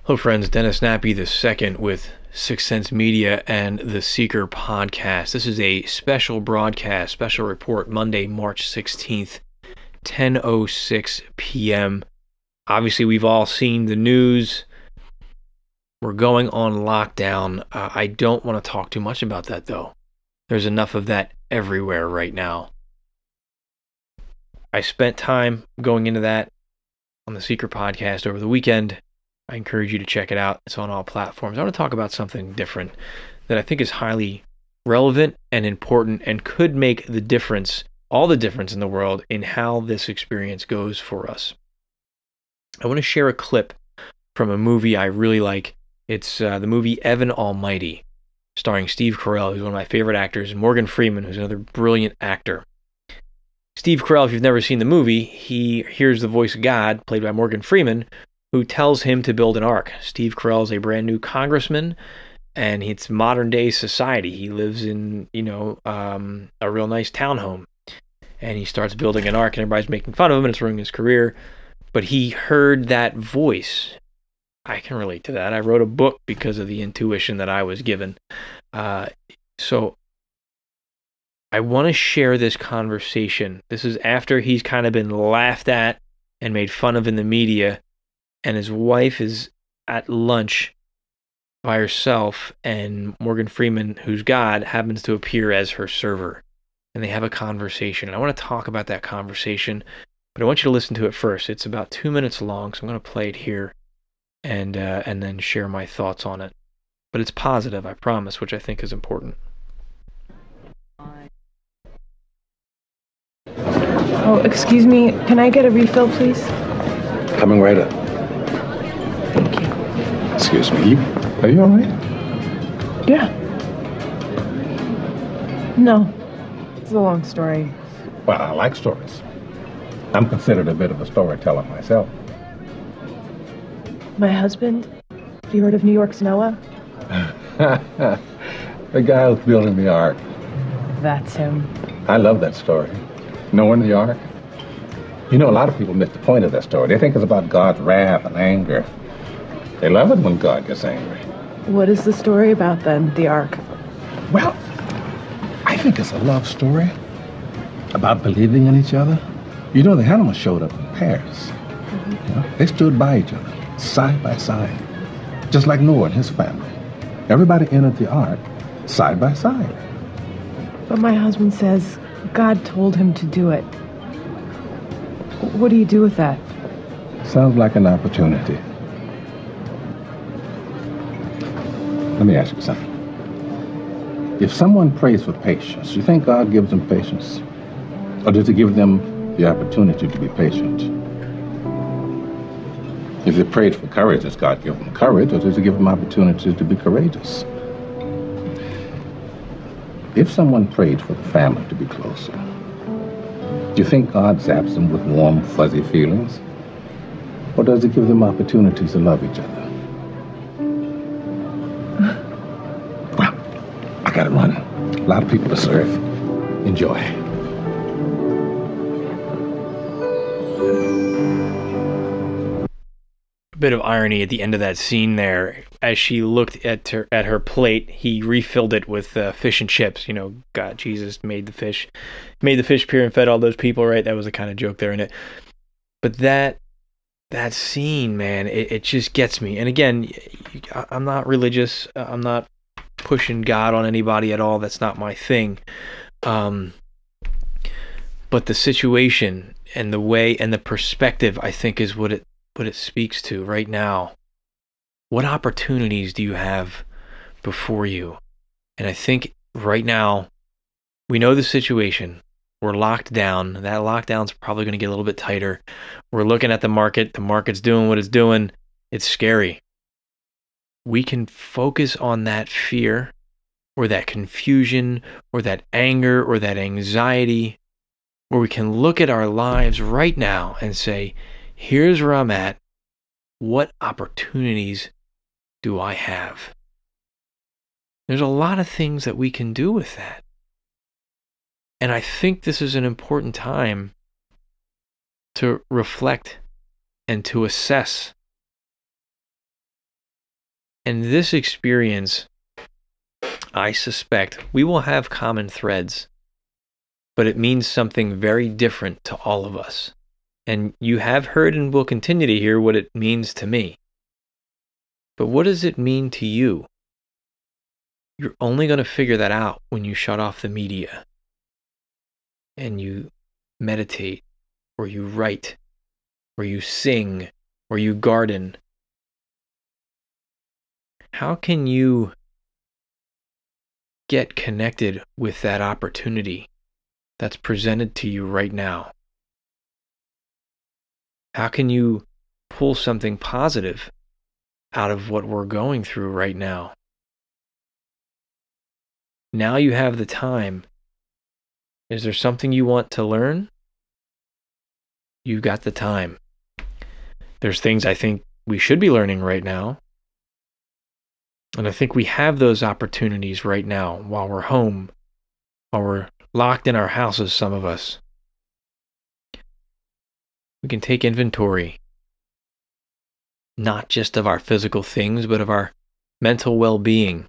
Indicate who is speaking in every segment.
Speaker 1: Hello friends, Dennis Nappy II with 6 Sense Media and the Seeker Podcast. This is a special broadcast, special report, Monday, March 16th, 10:06 p.m. Obviously, we've all seen the news. We're going on lockdown. I don't want to talk too much about that, though. There's enough of that everywhere right now. I spent time going into that on the Seeker Podcast over the weekend. I encourage you to check it out. It's on all platforms. I want to talk about something different that I think is highly relevant and important and could make the difference, all the difference in the world in how this experience goes for us. I want to share a clip from a movie I really like. It's the movie Evan Almighty, starring Steve Carell, who's one of my favorite actors, and Morgan Freeman, who's another brilliant actor. Steve Carell, if you've never seen the movie, he hears the voice of God, played by Morgan Freeman, who tells him to build an ark. Steve Carell is a brand new congressman, and it's modern day society. He lives in, a real nice townhome, and he starts building an ark, and everybody's making fun of him, and it's ruining his career. But he heard that voice. I can relate to that. I wrote a book because of the intuition that I was given. So I want to share this conversation. This is after he's kind of been laughed at and made fun of in the media, and his wife is at lunch by herself, and Morgan Freeman, who's God, happens to appear as her server. And they have a conversation. And I want to talk about that conversation, but I want you to listen to it first. It's about 2 minutes long, so I'm going to play it here and then share my thoughts on it. But it's positive, I promise, which I think is important.
Speaker 2: Oh, excuse me. Can I get a refill, please?
Speaker 3: Coming right up.
Speaker 2: Thank you.
Speaker 3: Excuse me. Are you all right?
Speaker 2: Yeah. No. It's a long story.
Speaker 3: Well, I like stories. I'm considered a bit of a storyteller myself.
Speaker 2: My husband? Have you heard of New York's Noah?
Speaker 3: The guy who's building the ark.
Speaker 2: That's him.
Speaker 3: I love that story. Knowing the ark. You know, a lot of people miss the point of that story. They think it's about God's wrath and anger. They love it when God gets angry.
Speaker 2: What is the story about, then, the ark?
Speaker 3: Well, I think it's a love story about believing in each other. You know, the animals showed up in pairs. Mm-hmm. You know, they stood by each other, side by side, just like Noah and his family. Everybody entered the ark side by side.
Speaker 2: But my husband says God told him to do it. What do you do with that?
Speaker 3: Sounds like an opportunity. Let me ask you something. If someone prays for patience, you think God gives them patience? Or does he give them the opportunity to be patient? If they prayed for courage, does God give them courage, or does he give them opportunities to be courageous? If someone prayed for the family to be closer, do you think God zaps them with warm, fuzzy feelings? Or does he give them opportunities to love each other? Well, I gotta run. A lot of people to serve. Enjoy.
Speaker 1: A bit of irony at the end of that scene there. As she looked at her plate, he refilled it with fish and chips. You know, God, Jesus made the fish appear and fed all those people, right? That was the kind of joke there in it. But that scene, man, it just gets me. And again, I'm not religious. I'm not pushing God on anybody at all. That's not my thing. But the situation and the way and the perspective, I think, is what it speaks to right now. What opportunities do you have before you? And I think right now, we know the situation. We're locked down. That lockdown's probably going to get a little bit tighter. We're looking at the market. The market's doing what it's doing. It's scary. We can focus on that fear or that confusion or that anger or that anxiety, where we can look at our lives right now and say, here's where I'm at. What opportunities do I have? There's a lot of things that we can do with that. And I think this is an important time to reflect and to assess And this experience, I suspect, we will have common threads, but it means something very different to all of us. And you have heard and will continue to hear what it means to me. But what does it mean to you? You're only going to figure that out when you shut off the media and you meditate, or you write, or you sing, or you garden. How can you get connected with that opportunity that's presented to you right now? How can you pull something positive out of what we're going through right now? Now you have the time. Is there something you want to learn? You've got the time. There's things I think we should be learning right now. And I think we have those opportunities right now while we're home, while we're locked in our houses, some of us. We can take inventory, not just of our physical things, but of our mental well-being.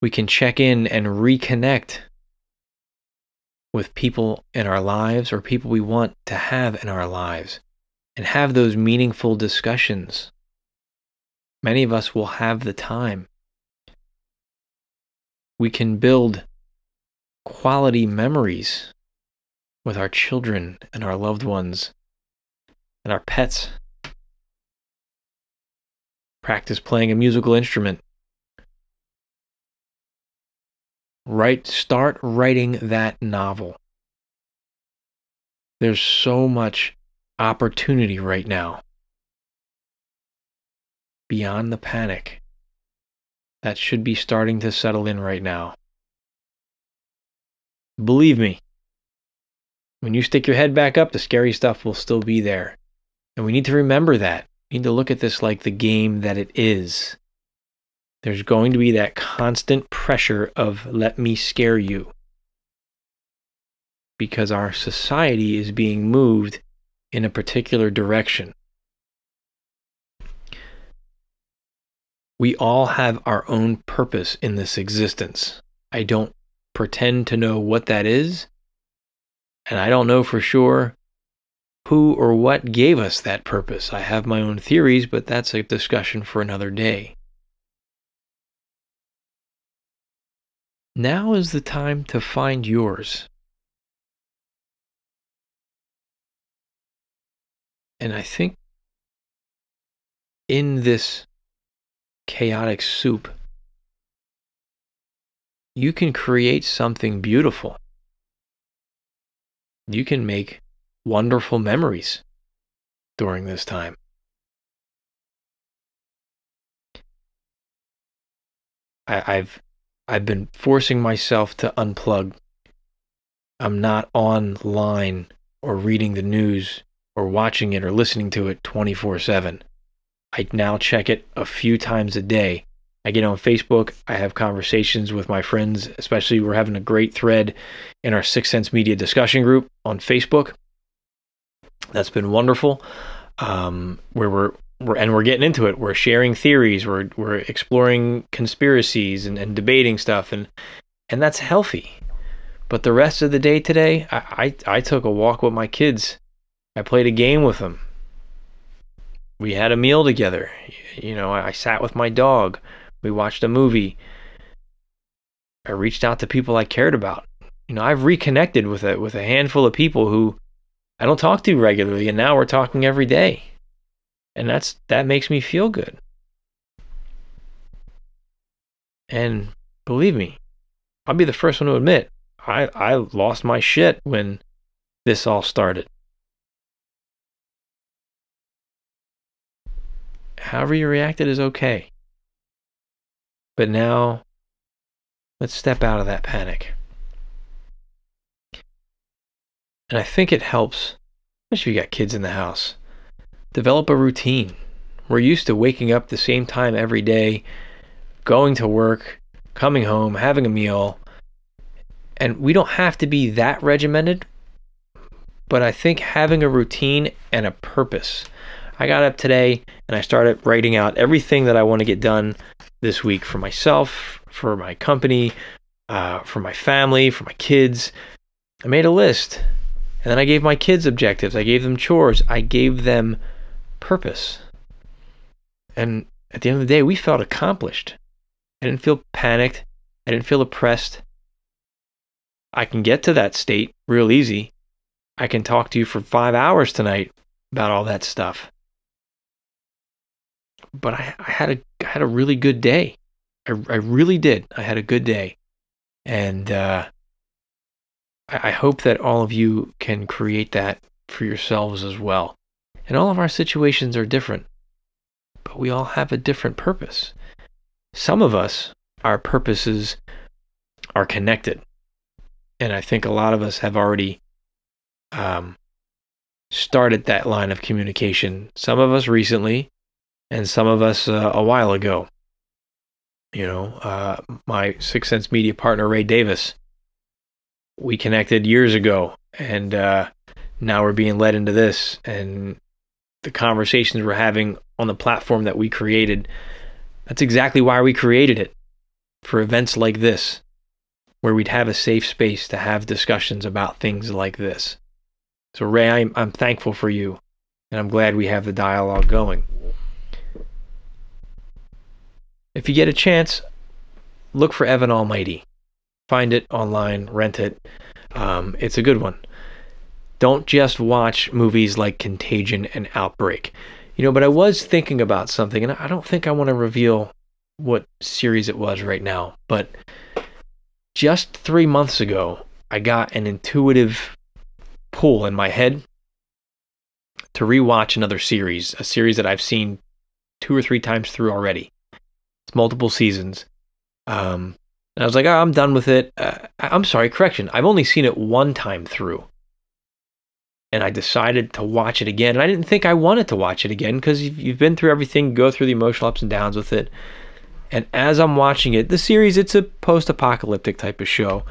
Speaker 1: We can check in and reconnect with people in our lives, or people we want to have in our lives, and have those meaningful discussions. Many of us will have the time. We can build quality memories with our children and our loved ones and our pets. Practice playing a musical instrument. Start writing that novel. There's so much opportunity right now. Beyond the panic that should be starting to settle in right now. Believe me, when you stick your head back up, the scary stuff will still be there. And we need to remember that. We need to look at this like the game that it is. There's going to be that constant pressure of let me scare you. Because our society is being moved in a particular direction. We all have our own purpose in this existence. I don't pretend to know what that is, and I don't know for sure who or what gave us that purpose. I have my own theories, but that's a discussion for another day. Now is the time to find yours. And I think in this chaotic soup, you can create something beautiful. You can make wonderful memories during this time. I've been forcing myself to unplug. I'm not online or reading the news or watching it or listening to it 24/7. I now check it a few times a day. I get on Facebook. I have conversations with my friends, especially we're having a great thread in our 6 Media discussion group on Facebook. That's been wonderful. Where we're getting into it. We're sharing theories. We're exploring conspiracies and debating stuff, and that's healthy. But the rest of the day today, I took a walk with my kids. I played a game with them. We had a meal together. I sat with my dog. We watched a movie. I reached out to people I cared about. I've reconnected with a handful of people who I don't talk to regularly, and now we're talking every day. And that makes me feel good. And believe me, I'll be the first one to admit, I lost my shit when this all started. However you reacted is okay. But now, let's step out of that panic. And I think it helps, especially if you got kids in the house, develop a routine. We're used to waking up the same time every day, going to work, coming home, having a meal, and we don't have to be that regimented, but I think having a routine and a purpose. I got up today and I started writing out everything that I want to get done this week for myself, for my company, for my family, for my kids. I made a list. And then I gave my kids objectives. I gave them chores. I gave them purpose. And at the end of the day, we felt accomplished. I didn't feel panicked. I didn't feel oppressed. I can get to that state real easy. I can talk to you for 5 hours tonight about all that stuff. But I had a really good day. I really did. I had a good day. And I hope that all of you can create that for yourselves as well. And all of our situations are different, but we all have a different purpose. Some of us, our purposes are connected. And I think a lot of us have already started that line of communication. Some of us recently, and some of us a while ago. You know, my 6 Sense Media partner, Ray Davis, we connected years ago, and now we're being led into this. And the conversations we're having on the platform that we created, that's exactly why we created it, for events like this, where we'd have a safe space to have discussions about things like this. So Ray, I'm thankful for you, and I'm glad we have the dialogue going. If you get a chance, look for Evan Almighty. Find it online, rent it. It's a good one. Don't just watch movies like Contagion and Outbreak. You know, but I was thinking about something, and I don't think I want to reveal what series it was right now, but just 3 months ago, I got an intuitive pull in my head to rewatch another series, a series that I've seen 2 or 3 times through already. It's multiple seasons. And I was like, oh, I'm done with it. I'm sorry, correction. I've only seen it 1 time through. And I decided to watch it again. And I didn't think I wanted to watch it again because you've been through everything, go through the emotional ups and downs with it. And as I'm watching it, the series, it's a post-apocalyptic type of show.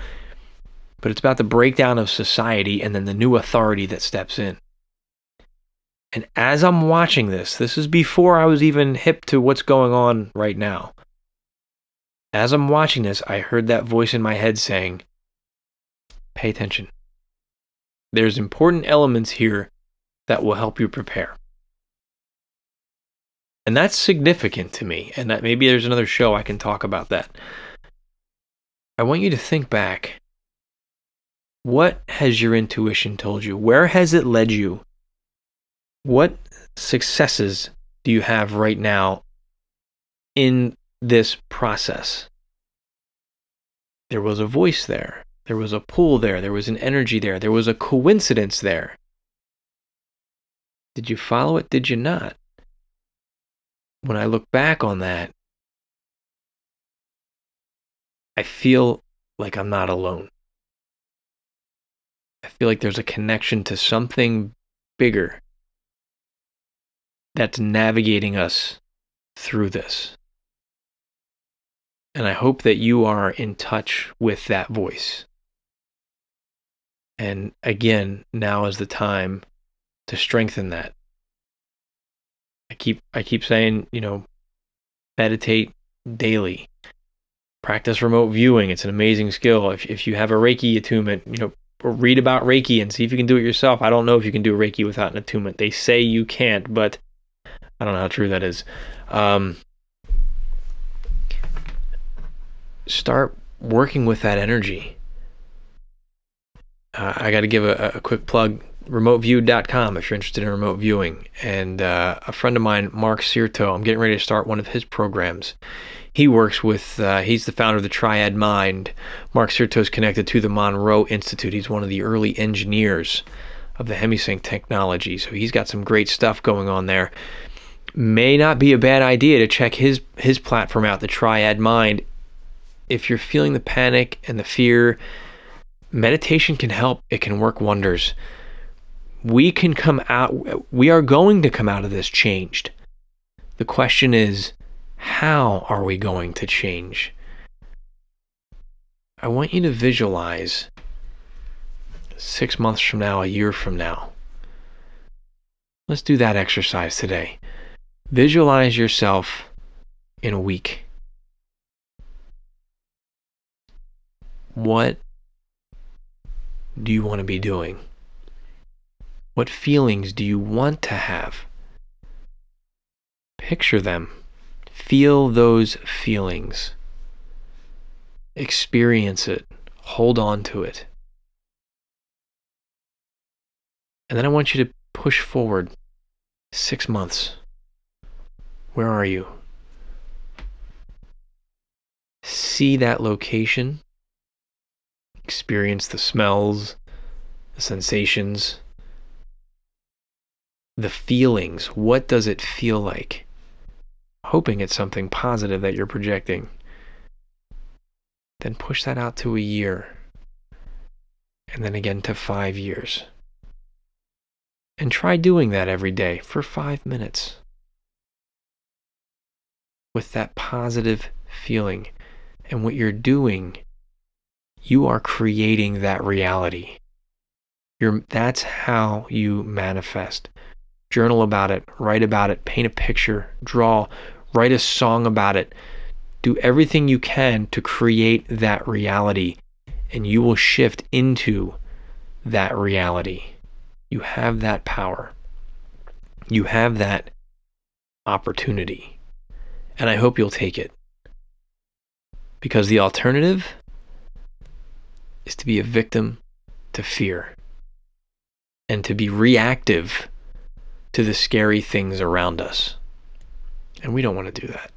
Speaker 1: But it's about the breakdown of society and then the new authority that steps in. And as I'm watching this is before I was even hip to what's going on right now. As I'm watching this, I heard that voice in my head saying, pay attention. There's important elements here that will help you prepare. And that's significant to me. And that maybe there's another show I can talk about that. I want you to think back. What has your intuition told you? Where has it led you? What successes do you have right now in this process? There was a voice there. There was a pull there. There was an energy there. There was a coincidence there. Did you follow it? Did you not? When I look back on that, I feel like I'm not alone. I feel like there's a connection to something bigger that's navigating us through this. And I hope that you are in touch with that voice. And again, now is the time to strengthen that. I keep saying, you know, meditate daily. Practice remote viewing. It's an amazing skill. If you have a Reiki attunement, you know, read about Reiki and see if you can do it yourself. I don't know if you can do Reiki without an attunement. They say you can't, but I don't know how true that is. Start working with that energy. I got to give a quick plug, remoteview.com if you're interested in remote viewing. And a friend of mine, Mark Sirto, I'm getting ready to start one of his programs. He works with, he's the founder of the Triad Mind. Mark Sirto is connected to the Monroe Institute. He's one of the early engineers of the Hemisync technology. So he's got some great stuff going on there. May not be a bad idea to check his platform out, the Triad Mind. If you're feeling the panic and the fear, meditation can help. It can work wonders. We are going to come out of this changed. The question is, how are we going to change? I want you to visualize 6 months from now, a year from now. Let's do that exercise today. Visualize yourself in a week. What do you want to be doing? What feelings do you want to have? Picture them. Feel those feelings. Experience it. Hold on to it. And then I want you to push forward 6 months. Where are you? See that location. Experience the smells, the sensations, the feelings. What does it feel like? Hoping it's something positive that you're projecting. Then push that out to a year. And then again to 5 years. And try doing that every day for 5 minutes. With that positive feeling. And what you're doing, you are creating that reality. That's how you manifest. Journal about it, write about it, paint a picture, draw, write a song about it. Do everything you can to create that reality, and you will shift into that reality. You have that power. You have that opportunity. And I hope you'll take it. Because the alternative is to be a victim to fear and to be reactive to the scary things around us. And we don't want to do that.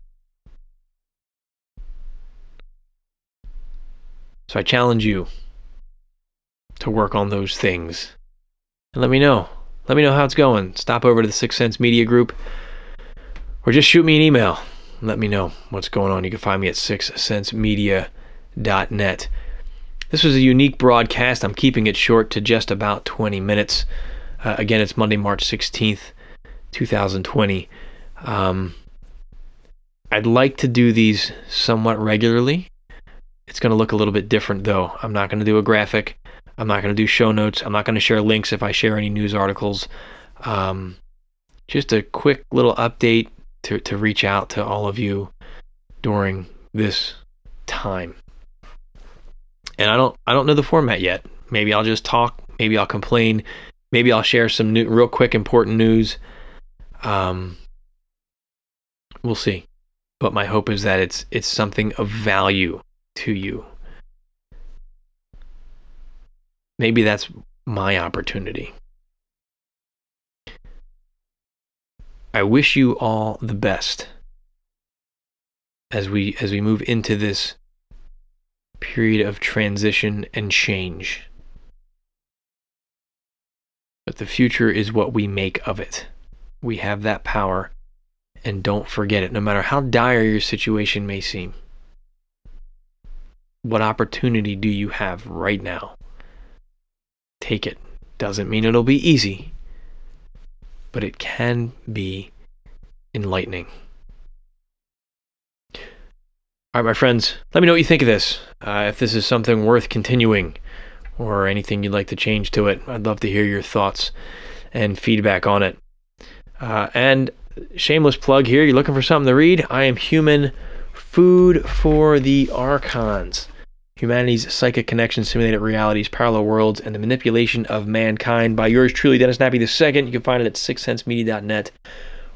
Speaker 1: So I challenge you to work on those things. And let me know. Let me know how it's going. Stop over to the 6 Sense Media group or just shoot me an email. Let me know what's going on. You can find me at 6sensemedia.net. This was a unique broadcast. I'm keeping it short to just about 20 minutes. Again, it's Monday, March 16th, 2020. I'd like to do these somewhat regularly. It's going to look a little bit different, though. I'm not going to do a graphic. I'm not going to do show notes. I'm not going to share links if I share any news articles. Just a quick little update to reach out to all of you during this time. And I don't know the format yet. Maybe I'll just talk. Maybe I'll complain. Maybe I'll share some new, real quick, important news. We'll see. But my hope is that it's something of value to you. Maybe that's my opportunity. I wish you all the best as we move into this period of transition and change. But the future is what we make of it. We have that power, and don't forget it, no matter how dire your situation may seem. What opportunity do you have right now? Take it. Doesn't mean it'll be easy, but it can be enlightening. All right, my friends, let me know what you think of this. If this is something worth continuing or anything you'd like to change to it, I'd love to hear your thoughts and feedback on it. And shameless plug here, you're looking for something to read? I Am Human, Food for the Archons. Humanity's Psychic Connection, Simulated Realities, Parallel Worlds, and the Manipulation of Mankind by yours truly, Dennis Nappy II. You can find it at 6sensemedia.net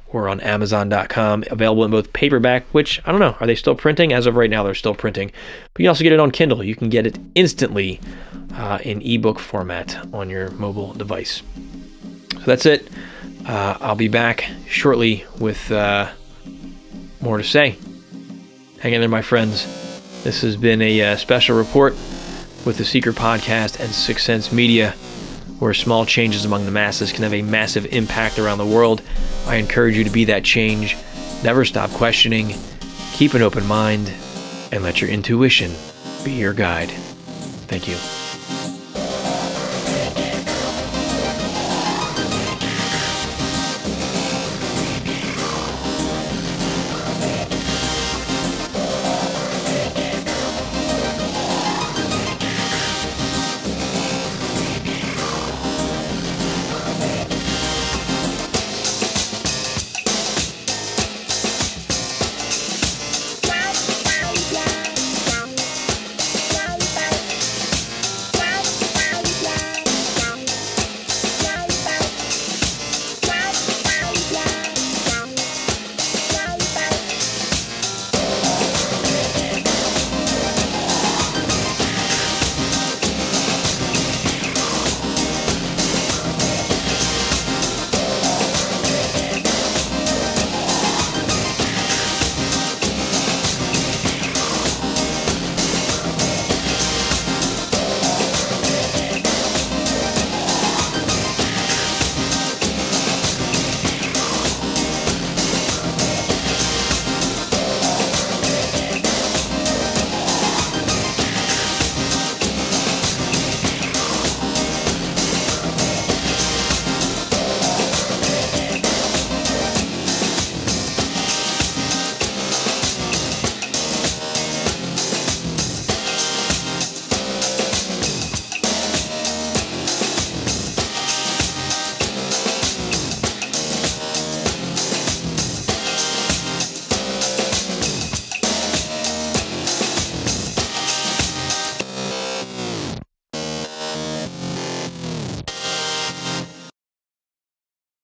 Speaker 1: or on Amazon.com. Available in both paperback, which, I don't know, are they still printing? As of right now, they're still printing. But you can also get it on Kindle. You can get it instantly in ebook format on your mobile device. So that's it. I'll be back shortly with more to say. Hang in there, my friends. This has been a special report with the Secret Podcast and 6 Sense Media, where small changes among the masses can have a massive impact around the world. I encourage you to be that change. Never stop questioning. Keep an open mind, and let your intuition be your guide. Thank you.